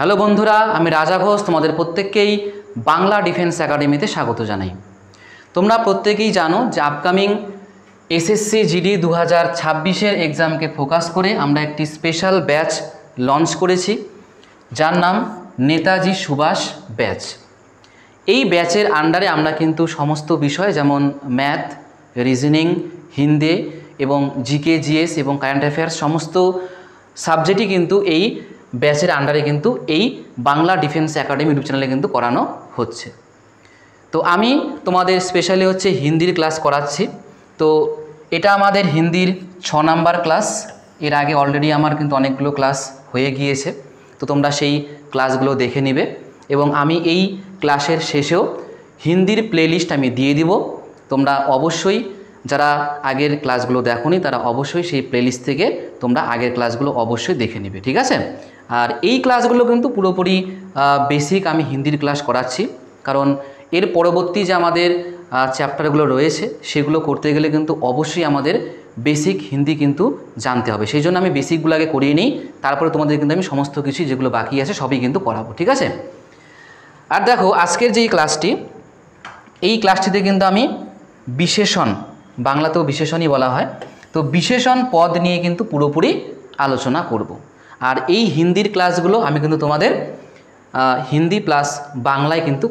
Hello বন্ধুরা, আমি রাজা ঘোষ তোমাদের প্রত্যেককেই বাংলা ডিফেন্স একাডেমিতে স্বাগত জানাই। তোমরা প্রত্যেকেই জানো যে আপকামিং এসএসসি জিডি 2026-এর এক্সামকে ফোকাস করে আমরা একটি স্পেশাল ব্যাচ লঞ্চ করেছি, যার নাম নেতাজি সুভাষ ব্যাচ। এই ব্যাচের আন্ডারে আমরা কিন্তু সমস্ত বিষয় যেমন ম্যাথ, রিজনিং, হিন্দি এবং জিকে, জিএস এবং কারেন্ট অ্যাফেয়ার্স সমস্ত সাবজেক্টই কিন্তু এই ব্যাচের আন্ডারে কিন্তু এই বাংলা ডিফেন্স একাডেমি ইউটিউব চ্যানেলে কিন্তু করানো হচ্ছে। তো আমি তোমাদের স্পেশালি হিন্দির ক্লাস করাচ্ছি। তো এটা আমাদের হিন্দির 6 নাম্বার ক্লাস। এর আগে অলরেডি আমার কিন্তু অনেকগুলো ক্লাস হয়ে গিয়েছে, তো তোমরা সেই ক্লাসগুলো দেখে নিবে। এবং আমি এই ক্লাসের শেষেও হিন্দির প্লেলিস্ট আমি দিয়ে দিব। তোমরা অবশ্যই যারা আগের ক্লাসগুলো দেখোনি তারা অবশ্যই সেই প্লেলিস্ট থেকে তোমরা আগের ক্লাসগুলো অবশ্যই দেখে নেবে, ঠিক আছে? আর এই ক্লাসগুলো কিন্তু পুরোপুরি বেসিক আমি হিন্দির ক্লাস করাচ্ছি, কারণ এর পরবর্তী যে আমাদের চ্যাপ্টারগুলো রয়েছে সেগুলো করতে গেলে কিন্তু অবশ্যই আমাদের বেসিক হিন্দি কিন্তু জানতে হবে। সেই জন্য আমি বেসিকগুলো আগে করিয়ে নিই, তারপরে তোমাদের কিন্তু আমি সমস্ত কিছু যেগুলো বাকি আছে সবই কিন্তু করাবো, ঠিক আছে? আর দেখো, আজকের যে ক্লাসটি, এই ক্লাসটিতে কিন্তু আমি বিশেষণ, বাংলাতেও বিশেষণই বলা হয়, তো বিশেষণ পদ নিয়ে কিন্তু পুরোপুরি আলোচনা করব। আর এই হিন্দির ক্লাসগুলো আমি কিন্তু তোমাদের হিন্দি প্লাস বাংলায় কিন্তু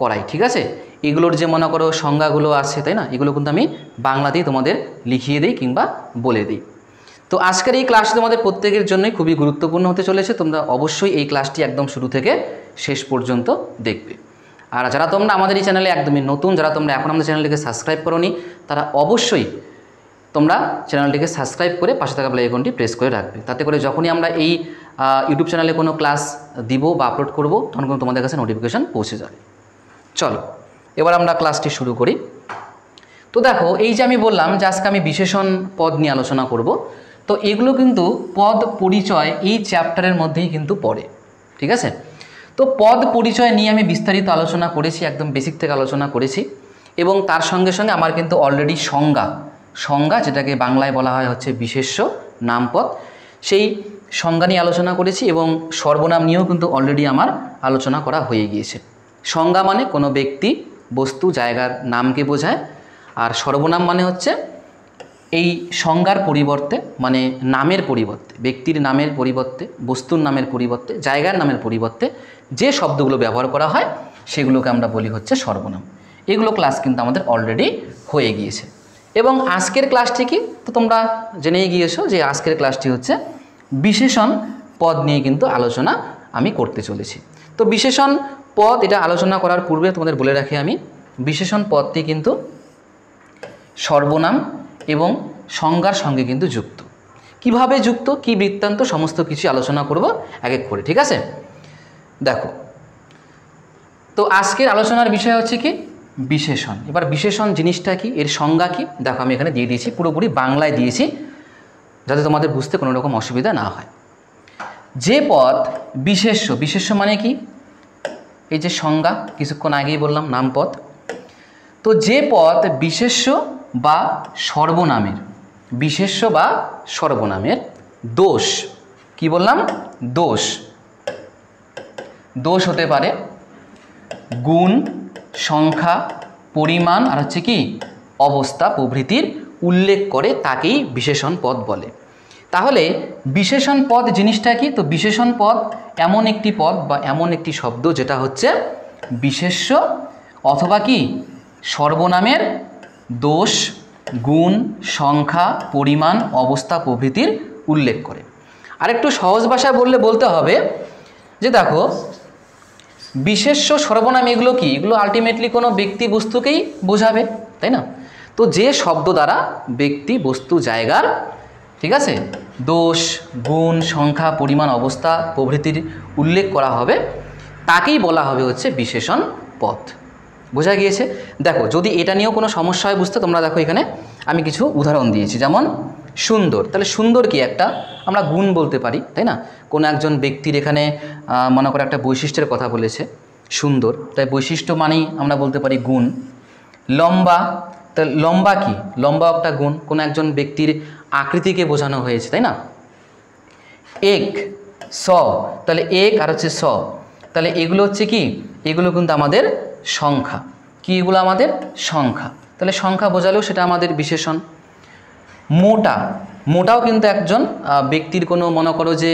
করাই, ঠিক আছে? এগুলোর যে মনে করো সংজ্ঞাগুলো আছে, তাই না, এগুলো কিন্তু আমি বাংলাতেই তোমাদের লিখিয়ে দিই কিংবা বলে দিই। তো আজকের এই ক্লাসটি তোমাদের প্রত্যেকের জন্যই খুবই গুরুত্বপূর্ণ হতে চলেছে। তোমরা অবশ্যই এই ক্লাসটি একদম শুরু থেকে শেষ পর্যন্ত দেখবে। আর যারা তোমরা আমাদের এই চ্যানেলে একদমই নতুন, যারা তোমরা এখন আমাদের চ্যানেলটিকে সাবস্ক্রাইব করোনি, তারা অবশ্যই তোমরা চ্যানেলটিকে সাবস্ক্রাইব করে পাশে থাকা বেল আইকনটি প্রেস করে রাখবে। তাতে করে যখনই আমরা এই ইউটিউব চ্যানেলে কোনো ক্লাস দিব বা আপলোড করব, তখন কিন্তু তোমাদের কাছে নোটিফিকেশান পৌঁছে যাবে। চলো এবার আমরা ক্লাসটি শুরু করি। তো দেখো, এই যে আমি বললাম যে আজকে আমি বিশেষণ পদ নিয়ে আলোচনা করব, তো এগুলো কিন্তু পদ পরিচয় এই চ্যাপ্টারের মধ্যেই কিন্তু পড়ে, ঠিক আছে? তো পদ পরিচয় নিয়ে আমি বিস্তারিত আলোচনা করেছি, একদম বেসিক থেকে আলোচনা করেছি। এবং তার সঙ্গে সঙ্গে আমার কিন্তু অলরেডি সংজ্ঞা যেটাকে বাংলায় বলা হয় বিশেষ্য নামপদ, সেই সংজ্ঞা নিয়ে আলোচনা করেছি। এবং সর্বনাম নিয়েও কিন্তু অলরেডি আমার আলোচনা করা হয়ে গিয়েছে। সংজ্ঞা মানে কোনো ব্যক্তি, বস্তু, জায়গার নামকে বোঝায়। আর সর্বনাম মানে এই সংজ্ঞার পরিবর্তে, মানে নামের পরিবর্তে, ব্যক্তির নামের পরিবর্তে, বস্তুর নামের পরিবর্তে, জায়গার নামের পরিবর্তে যে শব্দগুলো ব্যবহার করা হয় সেগুলোকে আমরা বলি সর্বনাম। এগুলো ক্লাস কিন্তু আমাদের অলরেডি হয়ে গিয়েছে। এবং আজকের ক্লাসটি কি, তো তোমরা জেনেই গিয়েছো যে আজকের ক্লাসটি বিশেষণ পদ নিয়ে কিন্তু আলোচনা আমি করতে চলেছি। তো বিশেষণ পদ, এটা আলোচনা করার পূর্বে তোমাদের বলে রাখি আমি, বিশেষণ পদটি কিন্তু সর্বনাম এবং সংজ্ঞার সঙ্গে কিন্তু যুক্ত। কিভাবে যুক্ত, কি বৃত্তান্ত, সমস্ত কিছু আলোচনা করব এক এক করে, ঠিক আছে? দেখো, তো আজকের আলোচনার বিষয় কি, বিশেষণ। এবার বিশেষণ জিনিসটা কি, এর সংজ্ঞা কি, দেখো আমি এখানে দিয়ে দিয়েছি, পুরোপুরি বাংলায় দিয়েছি, যাতে তোমাদের বুঝতে কোনো রকম অসুবিধা না হয়। যে পদ বিশেষ্য মানে কি, এই যে সংজ্ঞা কিছুক্ষণ আগেই বললাম, নামপদ। তো যে পদ বিশেষ্য বা সর্বনামের দোষ, কি বললাম, দোষ হতে পারে গুণ, সংখ্যা, পরিমাণ আর কি অবস্থা প্রভৃতির উল্লেখ করে, তাকেই বিশেষণ পদ বলে। তাহলে বিশেষণ পদ জিনিসটা কি, তো বিশেষণ পদ এমন একটি পদ বা এমন একটি শব্দ যেটা বিশেষ্য অথবা কি সর্বনামের দোষ, গুণ, সংখ্যা, পরিমাণ, অবস্থা প্রভৃতির উল্লেখ করে। আর একটু সহজ ভাষায় বলতে হবে যে দেখো, বিশেষ্য, সর্বনাম এগুলো কি, এগুলো আলটিমেটলি কোনো ব্যক্তি বস্তুকেই বোঝাবে, তাই না? তো যে শব্দ দ্বারা ব্যক্তি, বস্তু, জায়গার, ঠিক আছে, দোষ, গুণ, সংখ্যা, পরিমাণ, অবস্থা প্রভৃতির উল্লেখ করা হবে, তাকেই বলা হবে বিশেষণ পদ। বোঝা গিয়েছে? দেখো, যদি এটা নিয়েও কোনো সমস্যা হয় বুঝতে, তোমরা দেখো এখানে আমি কিছু উদাহরণ দিয়েছি। যেমন সুন্দর, তাহলে সুন্দর কি, একটা আমরা গুণ বলতে পারি, তাই না? কোনো একজন ব্যক্তির এখানে মনে করে একটা বৈশিষ্ট্যের কথা বলেছে সুন্দর, তাই বৈশিষ্ট্য মানেই আমরা বলতে পারি গুণ। লম্বা, তাহলে লম্বা কি, লম্বা একটা গুণ, কোনো একজন ব্যক্তির আকৃতিকে বোঝানো হয়েছে, তাই না? এক, স, তাহলে এক আর হচ্ছে স, তাহলে এগুলো হচ্ছে কি, এগুলো কিন্তু আমাদের সংখ্যা। কি এগুলো আমাদের সংখ্যা, তাহলে সংখ্যা বোঝালেও সেটা আমাদের বিশেষণ। মোটা, মোটাও কিন্তু একজন ব্যক্তির কোনো মনে করো যে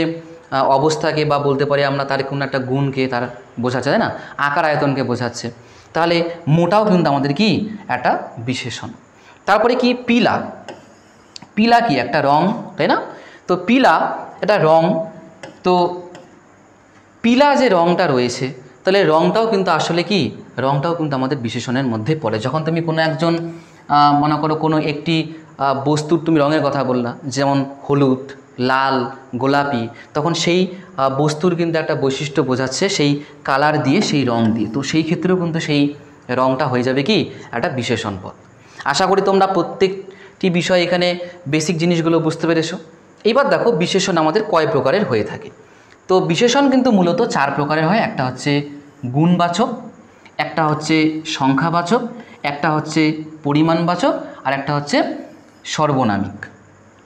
অবস্থাকে বা বলতে পারি আমরা তার কোনো একটা গুণকে তার বোঝাচ্ছে, তাই না, আকার আয়তনকে বোঝাচ্ছে, তাহলে মোটাও কিন্তু আমাদের কি একটা বিশেষণ। তারপরে কি পিলা, পিলা কি একটা রং, তাই না, তো পিলা এটা রং, তো পিলা যে রংটা রয়েছে তাহলে রংটাও কিন্তু আসলে কি, রংটাও কিন্তু আমাদের বিশেষণের মধ্যে পড়ে। যখন তুমি কোনো একজন মনে করো কোনো একটি বস্তুর তুমি রঙের কথা বললা, যেমন হলুদ, লাল, গোলাপি, তখন সেই বস্তুর কিন্তু একটা বৈশিষ্ট্য বোঝাচ্ছে সেই কালার দিয়ে, সেই রং দিয়ে, তো সেই ক্ষেত্রেও কিন্তু সেই রংটা হয়ে যাবে কি একটা বিশেষণ পদ। আশা করি তোমরা প্রত্যেকটি বিষয় এখানে বেসিক জিনিসগুলো বুঝতে পেরেছো। এইবার দেখো বিশেষণ আমাদের কয় প্রকারের হয়ে থাকে। তো বিশেষণ কিন্তু মূলত 4 প্রকারের হয়। একটা হচ্ছে গুণবাচক, একটা হচ্ছে সংখ্যাবাচক, একটা হচ্ছে পরিমাণবাচক, আর একটা হচ্ছে সর্বনামিক।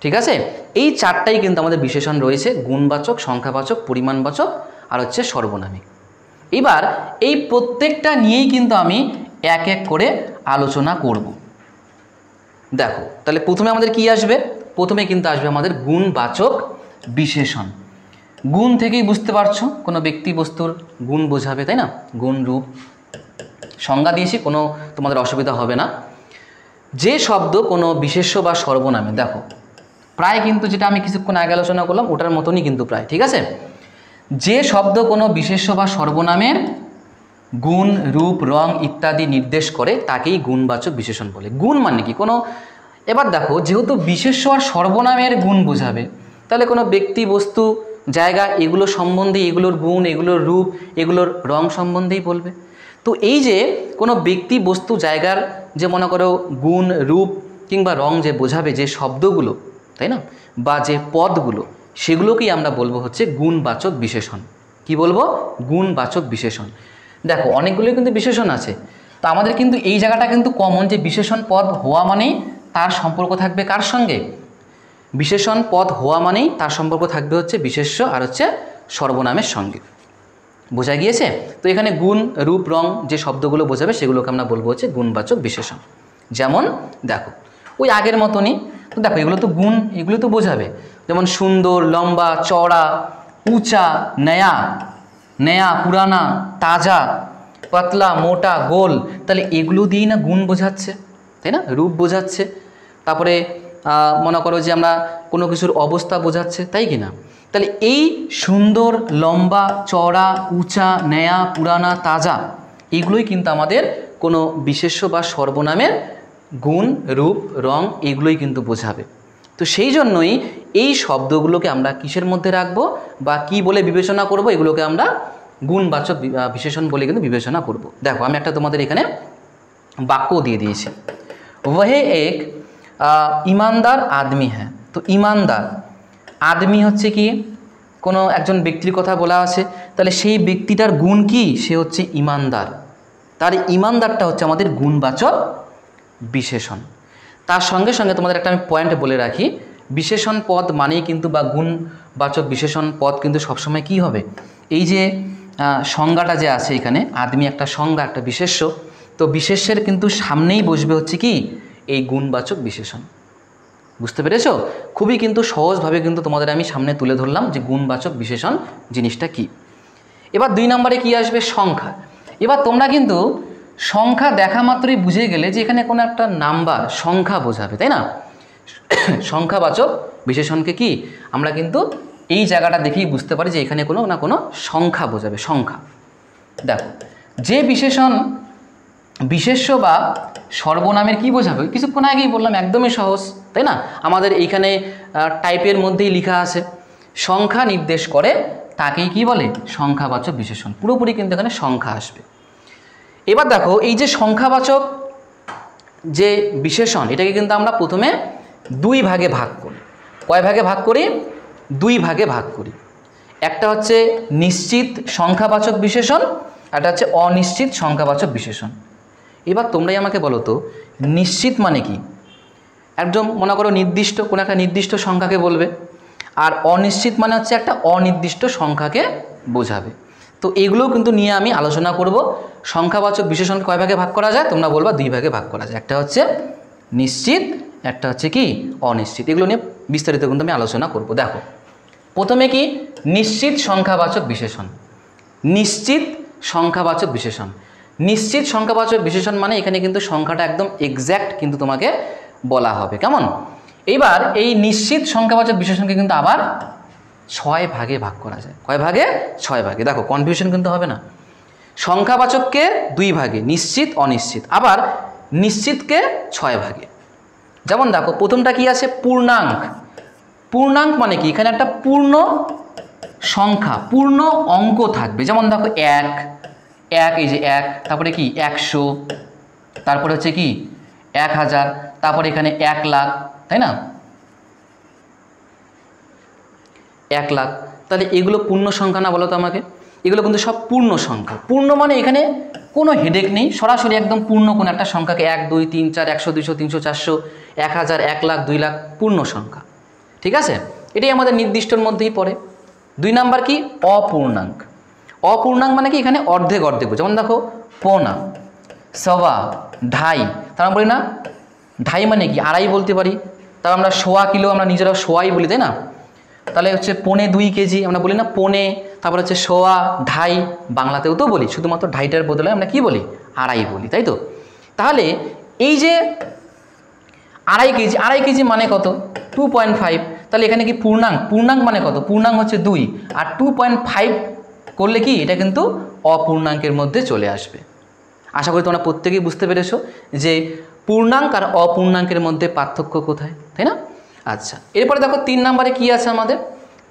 ঠিক আছে, এই 4টাই কিন্তু আমাদের বিশেষণ রয়েছে, গুণবাচক, সংখ্যাবাচক, পরিমাণবাচক আর হচ্ছে সর্বনামিক। এবার এই প্রত্যেকটা নিয়েই কিন্তু আমি এক এক করে আলোচনা করব। দেখো তাহলে প্রথমে আমাদের কি আসবে, প্রথমে কিন্তু আসবে আমাদের গুণবাচক বিশেষণ। গুণ থেকেই বুঝতে পারছো কোনো ব্যক্তি বস্তুর গুণ বোঝাবে, তাই না, গুণ রূপ সংজ্ঞা দিয়েছি, কোনো তোমাদের অসুবিধা হবে না। যে শব্দ কোনো বিশেষ্য বা সর্বনামে, দেখো প্রায় কিন্তু যেটা আমি কিছুক্ষণ আগে আলোচনা করলাম ওটার মতনই কিন্তু প্রায়, ঠিক আছে, যে শব্দ কোনো বিশেষ্য বা সর্বনামের গুণ, রূপ, রং ইত্যাদি নির্দেশ করে তাকেই গুণবাচক বিশেষণ বলে। গুণ মানে কি কোনো, এবার দেখো যেহেতু বিশেষ্য আর সর্বনামের গুণ বোঝাবে, তাহলে কোনো ব্যক্তি, বস্তু, জায়গা এগুলো সম্বন্ধে, এগুলোর গুণ, এগুলোর রূপ, এগুলোর রং সম্বন্ধেই বলবে। তো এই যে কোনো ব্যক্তি, বস্তু, জায়গার যে মনে করো গুণ, রূপ কিংবা রং যে বোঝাবে যে শব্দগুলো, তাই না, বা যে পদগুলো, সেগুলোকেই আমরা বলবো হচ্ছে গুণবাচক বিশেষণ। কি বলবো, গুণবাচক বিশেষণ। দেখো অনেকগুলোই কিন্তু বিশেষণ আছে, তো আমাদের কিন্তু এই জায়গাটা কিন্তু কমন যে বিশেষণ পদ হওয়া মানেই তার সম্পর্ক থাকবে কার সঙ্গে, বিশেষণ পদ হওয়া মানেই তার সম্পর্ক থাকবে হচ্ছে বিশেষ্য আর হচ্ছে সর্বনামের সঙ্গে। বোঝা গিয়েছে? তো এখানে গুণ, রূপ, রং যে শব্দগুলো বোঝাবে সেগুলোকে আমরা বলবো হচ্ছে গুণবাচক বিশেষণ। যেমন দেখো ওই আগের মতনই, তো দেখো এগুলো তো গুণ, এগুলো তো বোঝাবে, যেমন সুন্দর, লম্বা, চওড়া, উঁচা, নয়া, নয়া পুরানা, তাজা, পাতলা, মোটা, গোল, তাহলে এগুলো দিয়েই না গুণ বোঝাচ্ছে, তাই না, রূপ বোঝাচ্ছে। তারপরে মনে করো যে আমরা কোনো কিছুর অবস্থা বোঝাচ্ছে, তাই কি না, তাহলে এই সুন্দর, লম্বা, চওড়া, উঁচা, নয়া, পুরানা, তাজা এগুলোই কিন্তু আমাদের কোনো বিশেষ্য বা সর্বনামের গুণ, রূপ, রং এগুলোই কিন্তু বোঝাবে। তো সেই জন্যই এই শব্দগুলোকে আমরা কিসের মধ্যে রাখবো বা কি বলে বিবেচনা করব, এগুলোকে আমরা গুণবাচক বিশেষণ বলে কিন্তু বিবেচনা করব। দেখো আমি একটা তোমাদের এখানে বাক্য দিয়ে দিয়েছি, ওহে এক ईमानदार आदमी है। তো ইমানদার আদমি হচ্ছে কি, কোনো একজন ব্যক্তির কথা বলা আছে, তাহলে সেই ব্যক্তিটার গুণ কি, সে হচ্ছে ইমানদার, তার ইমানদারটা হচ্ছে আমাদের গুণবাচক বিশেষণ। তার সঙ্গে সঙ্গে তোমাদের একটা আমি পয়েন্ট বলে রাখি, বিশেষণ পদ মানেই কিন্তু বা গুণবাচক বিশেষণ পদ কিন্তু সবসময় কি হবে, এই যে সংজ্ঞাটা যে আছে এখানে, আদমি একটা সংজ্ঞা, একটা বিশেষ্য, তো বিশেষ্যের কিন্তু সামনেই বসবে হচ্ছে কি এই গুণবাচক বিশেষণ। বুঝতে পেরেছো? খুবই কিন্তু সহজভাবে কিন্তু তোমাদের আমি সামনে তুলে ধরলাম যে গুণবাচক বিশেষণ জিনিসটা কি। এবার 2 নম্বরে কি আসবে, সংখ্যা। এবার তোমরা কিন্তু সংখ্যা দেখা মাত্রই বুঝে গেলে যে এখানে কোনো একটা নাম্বার, সংখ্যা বোঝাবে, তাই না, সংখ্যাবাচক বিশেষণকে কি আমরা কিন্তু এই জায়গাটা দেখেই বুঝতে পারি যে এখানে কোনো না কোনো সংখ্যা বোঝাবে, সংখ্যা। দেখো যে বিশেষণ বিশেষ্য বা সর্বনামের কি বোঝাবে, কিছুক্ষণ আগেই বললাম, একদমই সহজ, তাই না, আমাদের এইখানে টাইপের মধ্যেই লেখা আছে, সংখ্যা নির্দেশ করে তাকেই কি বলে সংখ্যাবাচক বিশেষণ। পুরোপুরি কিন্তু এখানে সংখ্যা আসবে। এবার দেখো এই যে সংখ্যাবাচক যে বিশেষণ, এটাকে কিন্তু আমরা প্রথমে 2 ভাগে ভাগ করি। কয় ভাগে ভাগ করি? 2 ভাগে ভাগ করি। একটা হচ্ছে নিশ্চিত সংখ্যাবাচক বিশেষণ, একটা হচ্ছে অনিশ্চিত সংখ্যাবাচক বিশেষণ। এবার তোমরাই আমাকে বলো তো নিশ্চিত মানে কি? একদম মনে করো নির্দিষ্ট কোনো একটা নির্দিষ্ট সংখ্যাকে বলবে, আর অনিশ্চিত মানে হচ্ছে একটা অনির্দিষ্ট সংখ্যাকে বোঝাবে। তো এগুলোও কিন্তু নিয়ে আমি আলোচনা করব। সংখ্যাবাচক বিশেষণকে কয় ভাগে ভাগ করা যায়? তোমরা বলবা 2 ভাগে ভাগ করা যায়। একটা হচ্ছে নিশ্চিত, একটা হচ্ছে কি অনিশ্চিত। এগুলো নিয়ে বিস্তারিত কিন্তু আমি আলোচনা করব। দেখো প্রথমে কি নিশ্চিত সংখ্যাবাচক বিশেষণ। নিশ্চিত সংখ্যাবাচক বিশেষণ, নিশ্চিত সংখ্যাবাচক বিশেষণ মানে এখানে কিন্তু সংখ্যাটা একদম এক্স্যাক্ট কিন্তু তোমাকে বলা হবে, কেমন? এইবার এই নিশ্চিত সংখ্যাবাচক বিশেষণকে কিন্তু আবার 6 ভাগে ভাগ করা যায়। কয় ভাগে? 6 ভাগে। দেখো কনফিউশন কিন্তু হবে না। সংখ্যাবাচককে 2 ভাগে, নিশ্চিত অনিশ্চিত, আবার নিশ্চিতকে 6 ভাগে। যেমন দেখো প্রথমটা কি আছে? পূর্ণাঙ্ক। পূর্ণাঙ্ক মানে কি? এখানে একটা পূর্ণ সংখ্যা, পূর্ণ অঙ্ক থাকবে। যেমন দেখো 1, এই যে 1, তারপরে কি 100, তারপরে হচ্ছে কি 1000, তারপরে এখানে 1 লাখ, তাই না? 1 লাখ। তাহলে এগুলো পূর্ণ সংখ্যা না বলো তো আমাকে? এগুলো কিন্তু সব পূর্ণ সংখ্যা। পূর্ণ মানে এখানে কোনো হেডেক নেই, সরাসরি একদম পূর্ণ কোনো একটা সংখ্যাকে 1, 2, 3, 4, 100, 200, 300, 400, 1000, 1 লাখ, 2 লাখ পূর্ণ সংখ্যা। ঠিক আছে, এটাই আমাদের নির্দিষ্টর মধ্যেই পড়ে। 2 নাম্বার কি? অপূর্ণাঙ্ক। অপূর্ণাঙ্ক মানে কি? এখানে অর্ধেক অর্ধেক। যেমন দেখো পৌনা, সওয়া, ঢাই। তার বলি না ঢাই মানে কি? আড়াই বলতে পারি। তার আমরা সোয়া কিলো আমরা নিজেরা সোয়াই বলি, তাই না? তাহলে হচ্ছে 1.25 কেজি আমরা বলি না পৌনে। তারপর হচ্ছে সোয়া, ঢাই, বাংলাতেও তো বলি, শুধুমাত্র ঢাইটার বদলে আমরা কি বলি? আড়াই বলি, তাই তো? তাহলে এই যে আড়াই কেজি, আড়াই কেজি মানে কত? 2.5। তাহলে এখানে কি পূর্ণাঙ্ক? পূর্ণাঙ্ক মানে কত? পূর্ণাঙ্ক হচ্ছে 2, আর 2.5 করলে কি এটা কিন্তু অপূর্ণাঙ্কের মধ্যে চলে আসবে। আশা করি তোমরা প্রত্যেকেই বুঝতে পেরেছো যে পূর্ণাঙ্ক আর অপূর্ণাঙ্কের মধ্যে পার্থক্য কোথায়, তাই না? আচ্ছা, এরপরে দেখো 3 নম্বরে কি আছে আমাদের?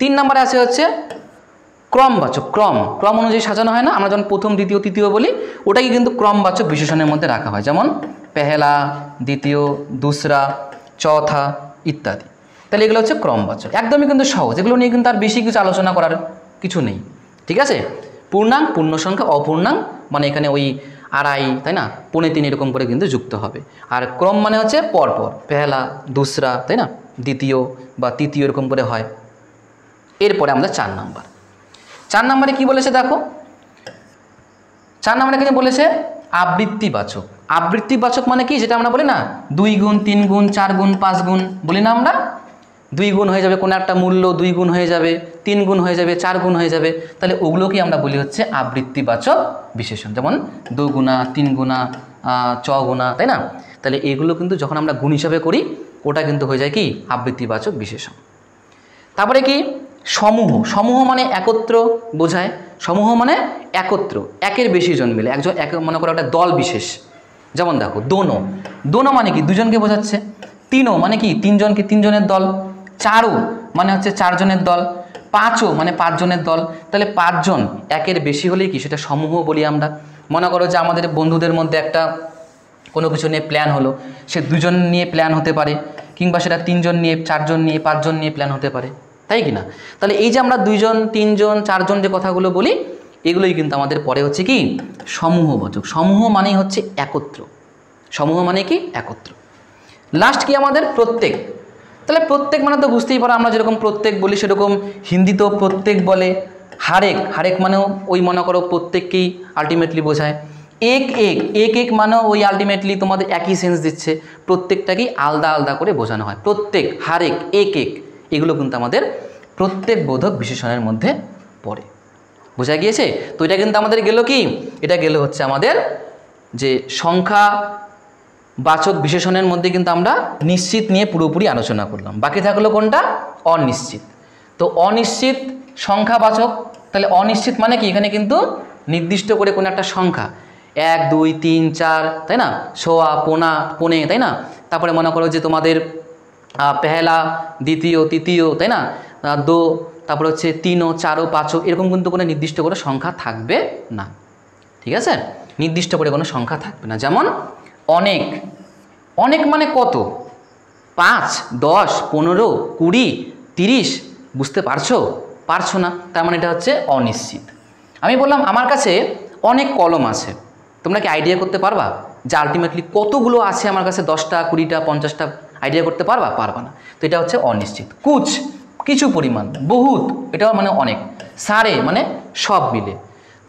3 নম্বরে আছে হচ্ছে ক্রমবাচক। ক্রম অনুযায়ী সাজানো হয় না? আমরা যখন প্রথম, দ্বিতীয়, তৃতীয় বলি, ওটাকে কিন্তু ক্রমবাচক বিশেষণের মধ্যে রাখা হয়। যেমন পেহেলা, দ্বিতীয়, দুসরা, চৌথা ইত্যাদি। তাহলে এগুলো হচ্ছে ক্রমবাচক। একদমই কিন্তু সহজ, এগুলো নিয়ে কিন্তু আর বেশি কিছু আলোচনা করার কিছু নেই। ঠিক আছে, পূর্ণাঙ্ক, পূর্ণ সংখ্যা, অপূর্ণাঙ্ক মানে এখানে ওই আড়াই, তাই না, 2.5 এরকম করে কিন্তু যুক্ত হবে। আর ক্রম মানে হচ্ছে পরপর, পেহেলা, দুসরা, তাই না, দ্বিতীয় বা তৃতীয় এরকম করে হয়। এরপরে আমরা 4 নাম্বার। 4 নম্বরে কি বলেছে দেখো? 4 নম্বরে এখানে বলেছে আবৃত্তিবাচক। আবৃত্তিবাচক মানে কি? যেটা আমরা বলি না 2 গুণ, 3 গুণ, 4 গুণ, 5 গুণ বলি না আমরা? 2 গুণ হয়ে যাবে কোনো একটা মূল্য, 2 গুণ হয়ে যাবে, 3 গুণ হয়ে যাবে, 4 গুণ হয়ে যাবে। তাহলে ওগুলোকে আমরা বলি হচ্ছে আবৃত্তিবাচক বিশেষণ। যেমন 2 গুণা, 3 গুণা, 6 গুণা, তাই না? তাহলে এগুলো কিন্তু যখন আমরা গুণ হিসাবে করি ওটা কিন্তু হয়ে যায় কি? আবৃত্তিবাচক বিশেষণ। তারপরে কি? সমূহ। সমূহ মানে একত্র বোঝায়। সমূহ মানে একত্র, একের বেশি জন মিলে একজন, মনে করো একটা দল বিশেষ। যেমন দেখো দোনো। দোনো মানে কি? দুজনকে বোঝাচ্ছে। তিনো মানে কি? 3 জনের দল। চারো মানে হচ্ছে 4 জনের দল। পাঁচও মানে 5 জনের দল। তাহলে 5 জন একের বেশি হলেই কি সেটা সমূহ বলি আমরা। মনে করো যে আমাদের বন্ধুদের মধ্যে একটা কোনো কিছু নিয়ে প্ল্যান হলো, সে 2 জন নিয়ে প্ল্যান হতে পারে, কিংবা সেটা 3 জন নিয়ে, 4 জন নিয়ে, 5 জন নিয়ে প্ল্যান হতে পারে, তাই কি না? তাহলে এই যে আমরা 2 জন, 3 জন, 4 জন যে কথাগুলো বলি, এগুলোই কিন্তু আমাদের পরে হচ্ছে কি? সমূহবাচক। সমূহ মানেই হচ্ছে একত্র। সমূহ মানে কি? একত্র। লাস্ট কি আমাদের? প্রত্যেক। তাহলে প্রত্যেক মানে তো বুঝতেই পারো, আমরা যেরকম প্রত্যেক বলি সেরকম হিন্দিতেও প্রত্যেক বলে। হারেক, হারেক মানেও ওই মনে করো প্রত্যেককেই আলটিমেটলি বোঝায়। এক এক, এক এক মানেও ওই আলটিমেটলি তোমাদের একই সেন্স দিচ্ছে। প্রত্যেকটাকেই আলাদা আলাদা করে বোঝানো হয়। প্রত্যেক, হারেক, এক এক, এগুলো কিন্তু আমাদের প্রত্যেক বোধক বিশেষণের মধ্যে পড়ে। বোঝা গিয়েছে? তো এটা কিন্তু আমাদের গেল কি? এটা গেল হচ্ছে আমাদের যে সংখ্যা বাচক বিশেষণের মধ্যে কিন্তু আমরা নিশ্চিত নিয়ে পুরোপুরি আলোচনা করলাম। বাকি থাকলো কোনটা? অনিশ্চিত। তো অনিশ্চিত সংখ্যাবাচক। তাহলে অনিশ্চিত মানে কি? এখানে কিন্তু নির্দিষ্ট করে কোনো একটা সংখ্যা 1, 2, 3, 4, তাই না, সোয়া, পোনা, পনে, তাই না, তারপরে মনে করো যে তোমাদের পেহেলা, দ্বিতীয়, তৃতীয়, তাই না, দো, তারপরে হচ্ছে 3, 4, 5 এরকম কিন্তু কোনো নির্দিষ্ট করে সংখ্যা থাকবে না। ঠিক আছে, নির্দিষ্ট করে কোনো সংখ্যা থাকবে না। যেমন অনেক। অনেক মানে কত? 5, 10, 15, 20, 30, বুঝতে পারছো? পারছো না, তার মানে এটা হচ্ছে অনিশ্চিত। আমি বললাম আমার কাছে অনেক কলম আছে, তোমরা কি আইডিয়া করতে পারবা যে আলটিমেটলি কতগুলো আছে আমার কাছে? 10টা, 20টা, 50টা আইডিয়া করতে পারবা? পারবা না। তো এটা হচ্ছে অনিশ্চিত। কুচ। কিছু পরিমাণ, বহুত এটাও মানে অনেক, সারে মানে সব মিলে।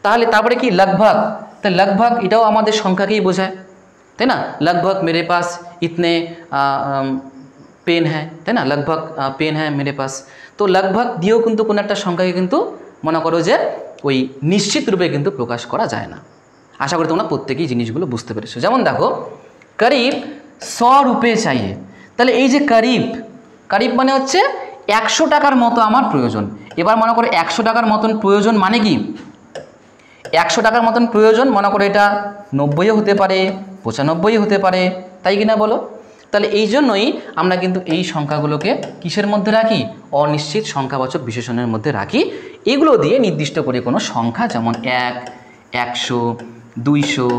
তাহলে তারপরে কি लगभग, তো लगभग এটাও আমাদের সংখ্যাকেই বোঝায়, তাই না? लगभग मेरे पास इतने পেন হ্যাঁ, তাই না? लगभग পেন হ্যাঁ मेरे पास। তো लगभग দিয়েও কিন্তু কোনো একটা সংখ্যাকে কিন্তু মনে করো যে ওই নিশ্চিত রূপে কিন্তু প্রকাশ করা যায় না। আশা করি তোমরা প্রত্যেকেই জিনিসগুলো বুঝতে পেরেছো। যেমন দেখো करीब 100 रुपये चाहिए, তাহলে এই যে करीब, करीब মানে হচ্ছে 100 টাকার মতো আমার প্রয়োজন। এবার মনে করো 100 টাকার মতন প্রয়োজন মানে কি, 100 টাকার মতন প্রয়োজন মনে করো এটা 90ও হতে পারে, 95ও হতে পারে, তাই কিনা বলো? তাহলে এই জন্যই আমরা কিন্তু এই সংখ্যাগুলোকে কিসের মধ্যে রাখি, অনিশ্চিত সংখ্যাবাচক বিশেষণের মধ্যে রাখি। এগুলো দিয়ে নির্দিষ্ট করে কোনো সংখ্যা যেমন 1, 100, 200,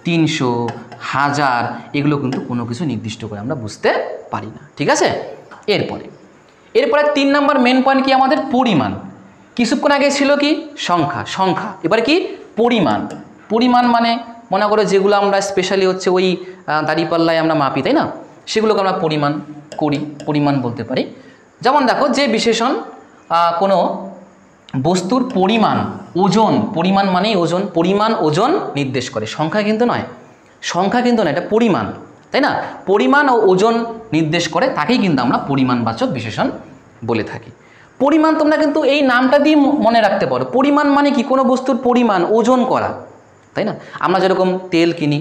300, 1000 এগুলো কিন্তু কোনো কিছু নির্দিষ্ট করে আমরা বুঝতে পারি না, ঠিক আছে? এরপরে 3 নম্বর মেন পয়েন্ট কি আমাদের, পরিমাণ। কিছুক্ষণ আগে ছিল কি সংখ্যা, সংখ্যা এবার কি পরিমাণ। পরিমাণ মানে মনে করো যেগুলো আমরা স্পেশালি হচ্ছে ওই দাঁড়িপাল্লায় আমরা মাপি, তাই না? সেগুলোকে আমরা পরিমাণ করি, পরিমাণ বলতে পারি। যেমন দেখো যে বিশেষণ কোনো বস্তুর পরিমাণ, ওজন, পরিমাণ মানেই ওজন, পরিমাণ ওজন নির্দেশ করে, সংখ্যা কিন্তু নয়, সংখ্যা কিন্তু নয়, এটা পরিমাণ, তাই না? পরিমাণ ও ওজন নির্দেশ করে তাকেই কিন্তু আমরা পরিমাণবাচক বিশেষণ বলে থাকি। পরিমাণ তোমরা কিন্তু এই নামটা দিয়ে মনে রাখতে পারো। পরিমাণ মানে কি, কোনো বস্তুর পরিমাণ ওজন করা, তাই না? আমরা যেরকম তেল কিনি,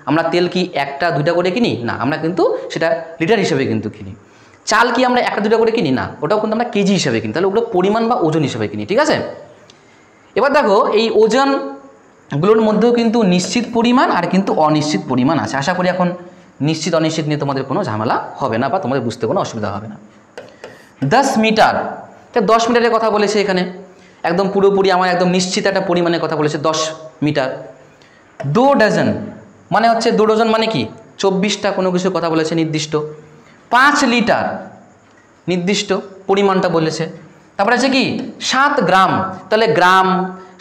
আমরা তেল কি 1টা 2টা করে কিনি না, আমরা কিন্তু সেটা লিটার হিসেবে কিন্তু কিনি। চাল কি আমরা 1টা 2টা করে কিনি না, ওটাও কিন্তু আমরা কেজি হিসেবে কিনি। তাহলে ওগুলো পরিমাণ বা ওজন হিসেবে কিনি, ঠিক আছে? এবার দেখো এই ওজনগুলোর মধ্যেও কিন্তু নিশ্চিত পরিমাণ আর কিন্তু অনিশ্চিত পরিমাণ আছে। আশা করি এখন নিশ্চিত অনিশ্চিত নিয়ে তোমাদের কোনো ঝামেলা হবে না বা তোমাদের বুঝতে কোনো অসুবিধা হবে না। 10 মিটার, 10 মিটারের কথা বলেছে এখানে, একদম পুরোপুরি আমার একদম নিশ্চিত একটা পরিমাণের কথা বলেছে 10 মিটার। 2 ডজন মানে হচ্ছে 2 ডজন মানে কি 24টা কোনো কিছুর কথা বলেছে নির্দিষ্ট। 5 লিটার নির্দিষ্ট পরিমাণটা বলেছে। তারপরে আছে কি 7 গ্রাম, তাহলে গ্রাম,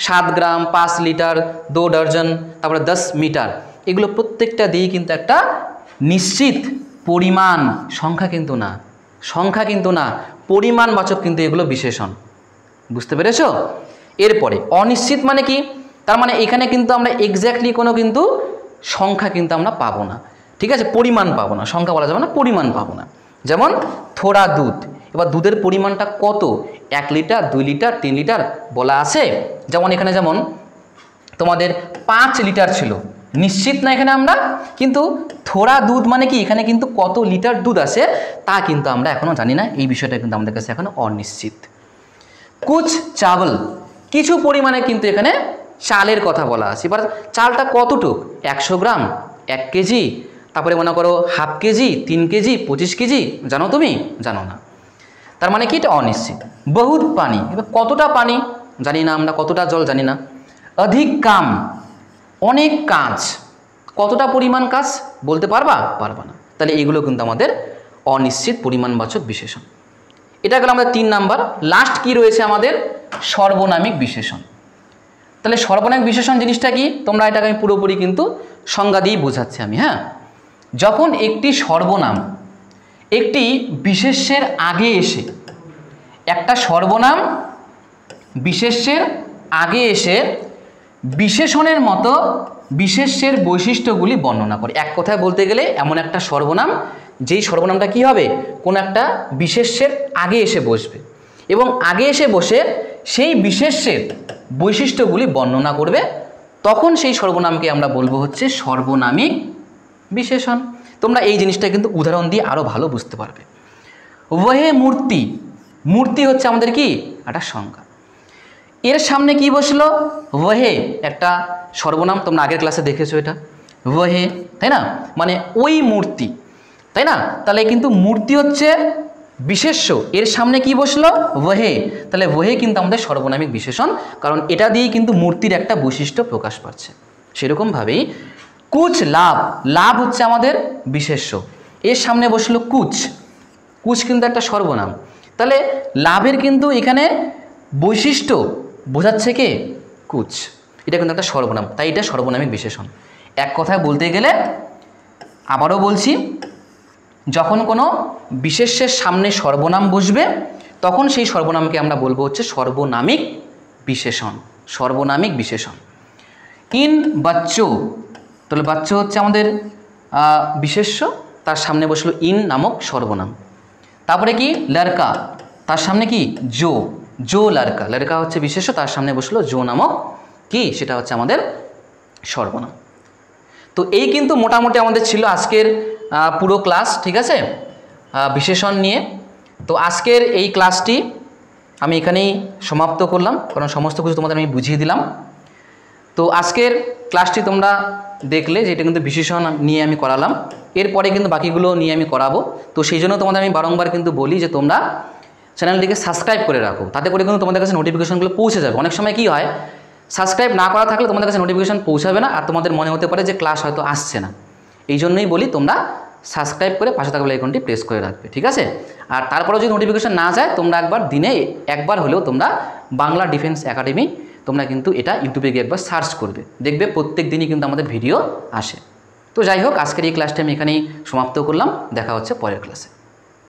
7 গ্রাম, 5 লিটার, 2 ডজন, তারপরে 10 মিটার, এগুলো প্রত্যেকটা দিয়েই কিন্তু একটা নিশ্চিত পরিমাণ, সংখ্যা কিন্তু না, সংখ্যা কিন্তু না, পরিমাণবাচক কিন্তু এগুলো বিশেষণ। বুঝতে পেরেছো? এরপরে অনিশ্চিত মানে কি, তার মানে এখানে কিন্তু আমরা এক্স্যাক্টলি কোনো কিন্তু সংখ্যা কিন্তু আমরা পাবো না, ঠিক আছে? পরিমাণ পাবো না, সংখ্যা বলা যাবে না, পরিমাণ পাবো না। যেমন থোড়া দুধ, এবার দুধের পরিমাণটা কত, 1 লিটার, 2 লিটার, 3 লিটার বলা আছে। যেমন এখানে যেমন তোমাদের 5 লিটার ছিল, নিশ্চিত না এখানে আমরা, কিন্তু থোড়া দুধ মানে কি এখানে কিন্তু কত লিটার দুধ আছে তা কিন্তু আমরা এখনো জানি না, এই বিষয়টা কিন্তু আমাদের কাছে এখনো অনিশ্চিত। কুছ চাवल, কিছু পরিমাণে কিন্তু এখানে চালের কথা বলা আছে। এবার চালটা কতটুক, 100 গ্রাম, 1 কেজি, তারপরে মনে করো হাফ কেজি, 3 কেজি, 25 কেজি, জানো তুমি? জানো না, তার মানে কি এটা অনিশ্চিত। বহুত পানি, এবার কতটা পানি জানি না আমরা, কতটা জল জানি না। অধিক কাম, অনেক কাজ, কতটা পরিমাণ কাজ বলতে পারবা? পারবা না। তাহলে এগুলো কিন্তু আমাদের অনিশ্চিত পরিমাণবাচক বিশেষণ। এটা গেল আমাদের 3 নাম্বার। লাস্ট কি রয়েছে আমাদের, সর্বনামিক বিশেষণ। তাহলে সর্বনামিক বিশেষণ জিনিসটা কি, তোমরা এটাকে আমি পুরোপুরি কিন্তু সংজ্ঞা দিয়েই বোঝাচ্ছি আমি, হ্যাঁ? যখন একটি সর্বনাম একটি বিশেষ্যের আগে এসে, একটা সর্বনাম বিশেষ্যের আগে এসে বিশেষণের মতো বিশেষ্যের বৈশিষ্ট্যগুলি বর্ণনা করে। এক কথায় বলতে গেলে এমন একটা সর্বনাম, যেই সর্বনামটা কি হবে, কোন একটা বিশেষ্যের আগে এসে বসবে এবং আগে এসে বসে সেই বিশেষ্যের বৈশিষ্ট্যগুলি বর্ণনা করবে, তখন সেই সর্বনামকে আমরা বলবো হচ্ছে সর্বনামিক বিশেষণ। তোমরা এই জিনিসটা কিন্তু উদাহরণ দিয়ে আরো ভালো বুঝতে পারবে। ওহে মূর্তি, মূর্তি হচ্ছে আমাদের কি একটা সংখ্যা, এর সামনে কি বসলো, ওহে একটা সর্বনাম, তোমরা আগের ক্লাসে দেখেছো এটা, ওহে, তাই না? মানে ওই মূর্তি, তাই না? তাহলে কিন্তু মূর্তি হচ্ছে বিশেষ্য, এর সামনে কি বসলো, ওহে, তাহলে ওহে কিন্তু আমাদের সর্বনামিক বিশেষণ, কারণ এটা দিয়েই কিন্তু মূর্তির একটা বৈশিষ্ট্য প্রকাশ পাচ্ছে। সেরকমভাবেই কুছ লাভ, লাভ হচ্ছে আমাদের বিশেষ্য, এর সামনে বসলো কুছ, কুছ কিন্তু একটা সর্বনাম, তাহলে লাভের কিন্তু এখানে বৈশিষ্ট্য বোঝাচ্ছে কে, কুছ, এটা কিন্তু একটা সর্বনাম, তাই এটা সর্বনামিক বিশেষণ। এক কথায় বলতে গেলে, আবারও বলছি, যখন কোনো বিশেষ্যের সামনে সর্বনাম বসবে তখন সেই সর্বনামকে আমরা বলবো হচ্ছে সর্বনামিক বিশেষণ। সর্বনামিক বিশেষণ। ইন বাচ্চো, তাহলে বাচ্চো হচ্ছে আমাদের বিশেষ্য, তার সামনে বসলো ইন নামক সর্বনাম। তারপরে কি লড়কা, তার সামনে কি জো, জো লড়কা, লড়কা হচ্ছে বিশেষ্য, তার সামনে বসলো জো নামক কি, সেটা হচ্ছে আমাদের সর্বনাম। তো এই কিন্তু মোটামুটি আমাদের ছিল আজকের পুরো ক্লাস, ঠিক আছে, বিশেষণ নিয়ে। তো আজকের এই ক্লাসটি আমি এখানেই সমাপ্ত করলাম, কারণ সমস্ত কিছু তোমাদের আমি বুঝিয়ে দিলাম। তো আজকের ক্লাসটি তোমরা দেখলে যে এটা কিন্তু বিশেষণ নিয়ে আমি করালাম, এরপরে কিন্তু বাকিগুলো নিয়ে আমি করাবো। তো সেই জন্য তোমাদের আমি বারংবার কিন্তু বলি যে তোমরা চ্যানেলটিকে সাবস্ক্রাইব করে রাখো, তাতে করে কিন্তু তোমাদের কাছে নোটিফিকেশনগুলো পৌঁছে যাবে। অনেক সময় কি হয়, সাবস্ক্রাইব না করা থাকলে তোমাদের কাছে নোটিফিকেশন পৌঁছাবে না, আর তোমাদের মনে হতে পারে যে ক্লাস হয়তো আসছে না। এই জন্যই বলি তোমরা সাবস্ক্রাইব করে পাশে থাকা বেল আইকনটি প্রেস করে রাখবে, ঠিক আছে। আর তারপরেও যদি নোটিফিকেশন না যায়, তোমরা একবার দিনে একবার হলেও তোমরা বাংলা ডিফেন্স একাডেমি তোমরা কিন্তু এটা ইউটিউবে গিয়ে একবার সার্চ করবে, দেখবে প্রত্যেক দিনই কিন্তু আমাদের ভিডিও আসে। তো যাই হোক, আজকের এই ক্লাসটা আমি এখানেই সমাপ্ত করলাম, দেখা হচ্ছে পরের ক্লাসে।